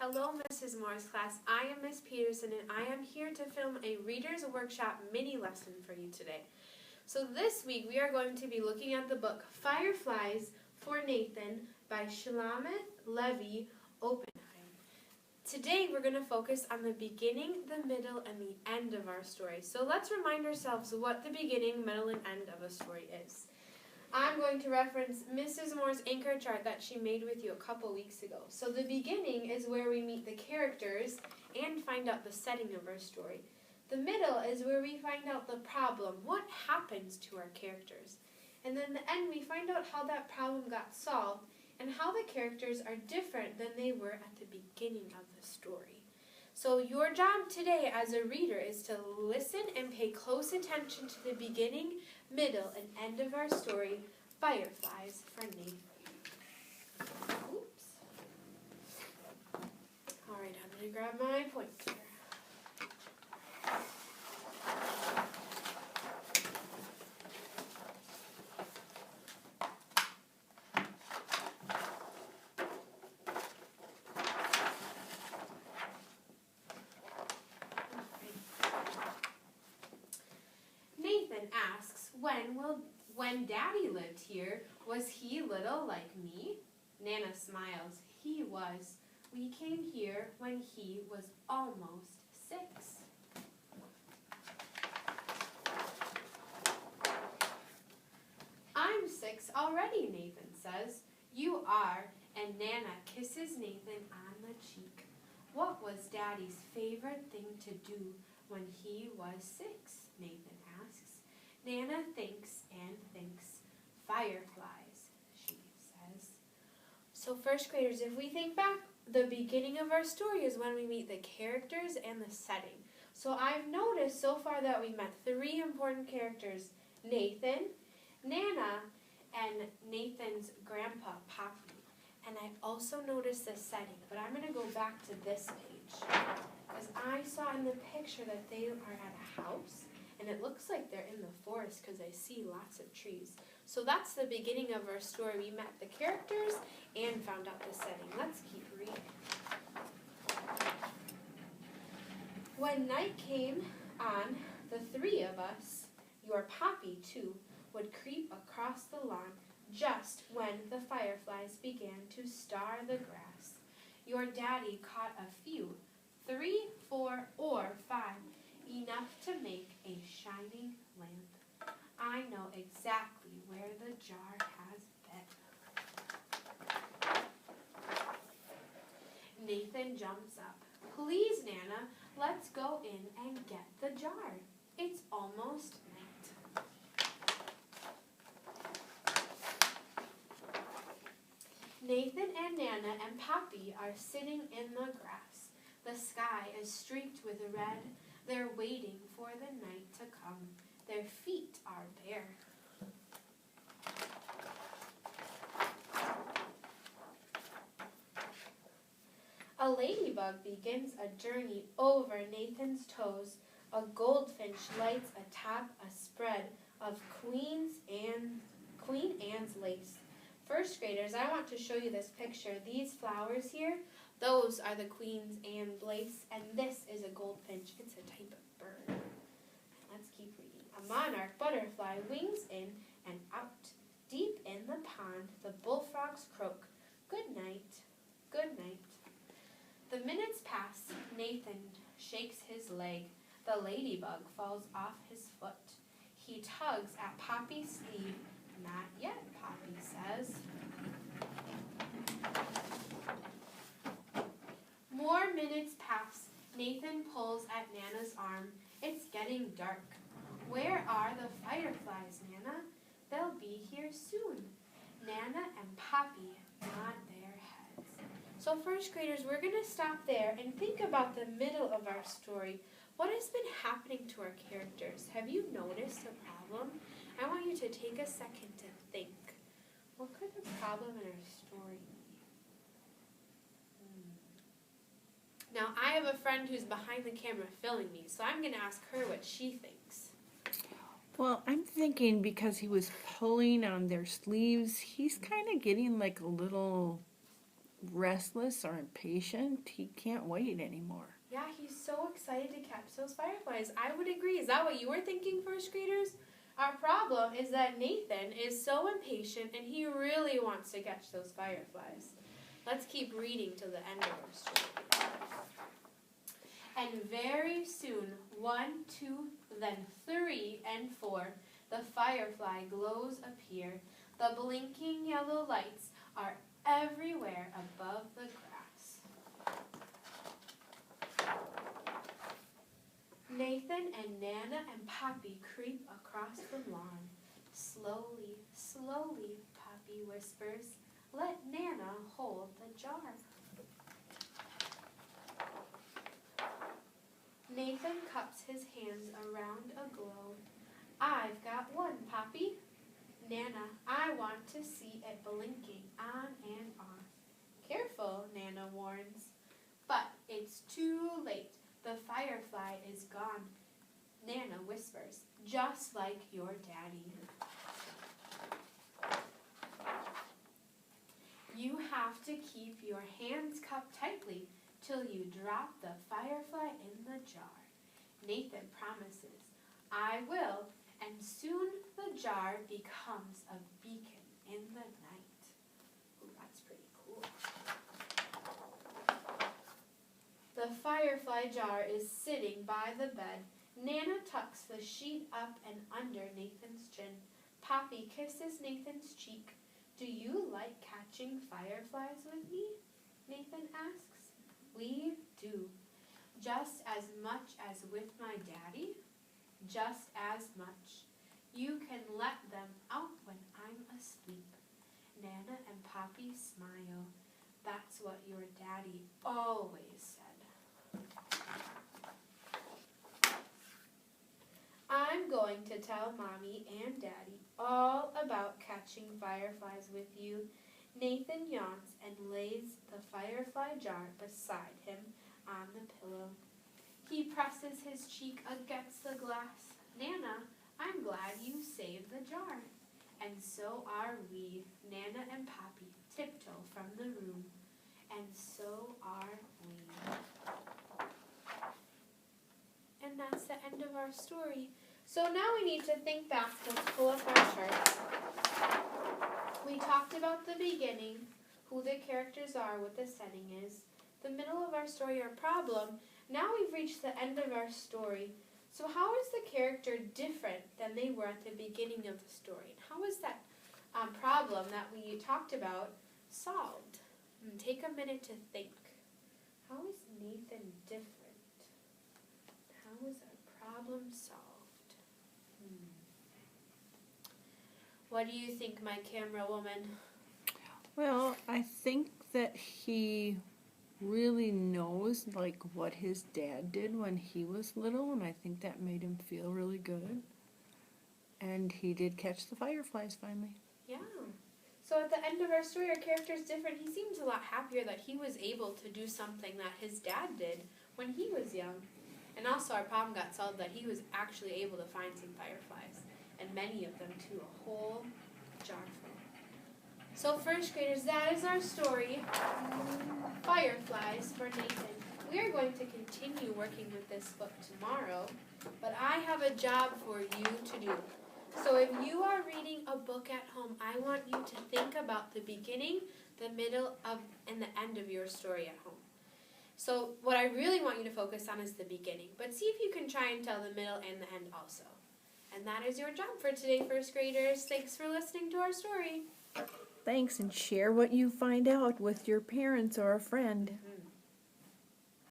Hello, Mrs. Moore's class. I am Miss Peterson, and I am here to film a Reader's Workshop mini lesson for you today. So this week we are going to be looking at the book Fireflies for Nathan by Shalamith Levi Oppenheim. Today we're going to focus on the beginning, the middle, and the end of our story. So let's remind ourselves what the beginning, middle, and end of a story is. I'm going to reference Mrs. Moore's anchor chart that she made with you a couple weeks ago. So the beginning is where we meet the characters and find out the setting of our story. The middle is where we find out the problem, what happens to our characters. And then the end, we find out how that problem got solved and how the characters are different than they were at the beginning of the story. So your job today as a reader is to listen and pay close attention to the beginning, middle, and end of our story, Fireflies for Nathan. Oops. All right, I'm going to grab my pointer. Nathan asks, when Daddy lived here, was he little like me? Nana smiles. He was. We came here when he was almost 6. I'm 6 already, Nathan says. You are, and Nana kisses Nathan on the cheek. What was Daddy's favorite thing to do when he was 6? Nathan asks. Nana thinks and thinks. Fireflies, she says. So first graders, if we think back, the beginning of our story is when we meet the characters and the setting. So I've noticed so far that we met 3 important characters, Nathan, Nana, and Nathan's grandpa, Poppy. And I also noticed the setting, but I'm going to go back to this page. Because I saw in the picture that they are at a house, and it looks like they're in the forest because I see lots of trees. So that's the beginning of our story. We met the characters and found out the setting. Let's keep reading. When night came on, the 3 of us, your Poppy too, would creep across the lawn just when the fireflies began to star the grass. Your Daddy caught a few, 3, 4, or 5, enough to make a shining lamp. I know exactly where the jar has been. Nathan jumps up. Please, Nana, let's go in and get the jar. It's almost night. Nathan and Nana and Poppy are sitting in the grass. The sky is streaked with red. They're waiting for the night to come. Their feet are bare. A ladybug begins a journey over Nathan's toes. A goldfinch lights atop a spread of Queen Anne's lace. First graders, I want to show you this picture. These flowers here, those are the Queen Anne's lace, and this is a goldfinch. It's a type of bird. Let's keep reading. A monarch butterfly wings in and out. Deep in the pond, the bullfrogs croak. Good night, good night. The minutes pass. Nathan shakes his leg. The ladybug falls off his foot. He tugs at Poppy's sleeve. Not yet, Poppy says. More minutes pass. Nathan pulls at Nana's arm. It's getting dark. Where are the fireflies, Nana? They'll be here soon. Nana and Poppy nod their heads. So first graders, we're going to stop there and think about the middle of our story. What has been happening to our characters? Have you noticed a problem? I want you to take a second to think. What could the problem in our story be? Now, I have a friend who's behind the camera filming me, so I'm going to ask her what she thinks. Well, I'm thinking because he was pulling on their sleeves, he's kind of getting like a little restless or impatient. He can't wait anymore. Yeah, he's so excited to catch those fireflies. I would agree. Is that what you were thinking, first graders? Our problem is that Nathan is so impatient and he really wants to catch those fireflies. Let's keep reading till the end of our story. And very soon, 1, 2, then 3 and 4, the firefly glows appear. The blinking yellow lights are everywhere above the grass. Nathan and Nana and Poppy creep across the lawn. Slowly, slowly, Poppy whispers, let Nana hold the jar. Nathan cups his hands around a globe. I've got one, Poppy. Nana, I want to see it blinking on and on. Careful, Nana warns. But it's too late. The firefly is gone. Nana whispers, just like your daddy. You have to keep your hands cupped tightly till you drop the firefly in the jar. Nathan promises, I will, and soon the jar becomes a beacon in the night. Ooh, that's pretty cool. The firefly jar is sitting by the bed. Nana tucks the sheet up and under Nathan's chin. Poppy kisses Nathan's cheek. Do you like catching fireflies with me? Nathan asks. We do. Just as much as with my daddy? Just as much. You can let them out when I'm asleep. Nana and Poppy smile. That's what your daddy always said. I'm going to tell Mommy and Daddy all about catching fireflies with you. Nathan yawns and lays the firefly jar beside him on the pillow. He presses his cheek against the glass. Nana, I'm glad you saved the jar. And so are we. Nana and Poppy tiptoe from the room. And so are we. And that's the end of our story. So now we need to think back. Let's pull up our chart. We talked about the beginning, who the characters are, what the setting is. The middle of our story, our problem. Now we've reached the end of our story. So how is the character different than they were at the beginning of the story? And how is that problem that we talked about solved? Take a minute to think. How is Nathan different? How is our problem solved? What do you think, my camera woman? Well, I think that he really knows like what his dad did when he was little, and I think that made him feel really good. And he did catch the fireflies finally. Yeah. So at the end of our story, our character is different. He seems a lot happier that he was able to do something that his dad did when he was young. And also our problem got solved that he was actually able to find some fireflies. And many of them too, a whole jar full. So first graders, that is our story, Fireflies for Nathan. We are going to continue working with this book tomorrow, but I have a job for you to do. So if you are reading a book at home, I want you to think about the beginning, the middle, and the end of your story at home. So what I really want you to focus on is the beginning, but see if you can try and tell the middle and the end also. And that is your job for today, first graders. Thanks for listening to our story. Thanks, and share what you find out with your parents or a friend.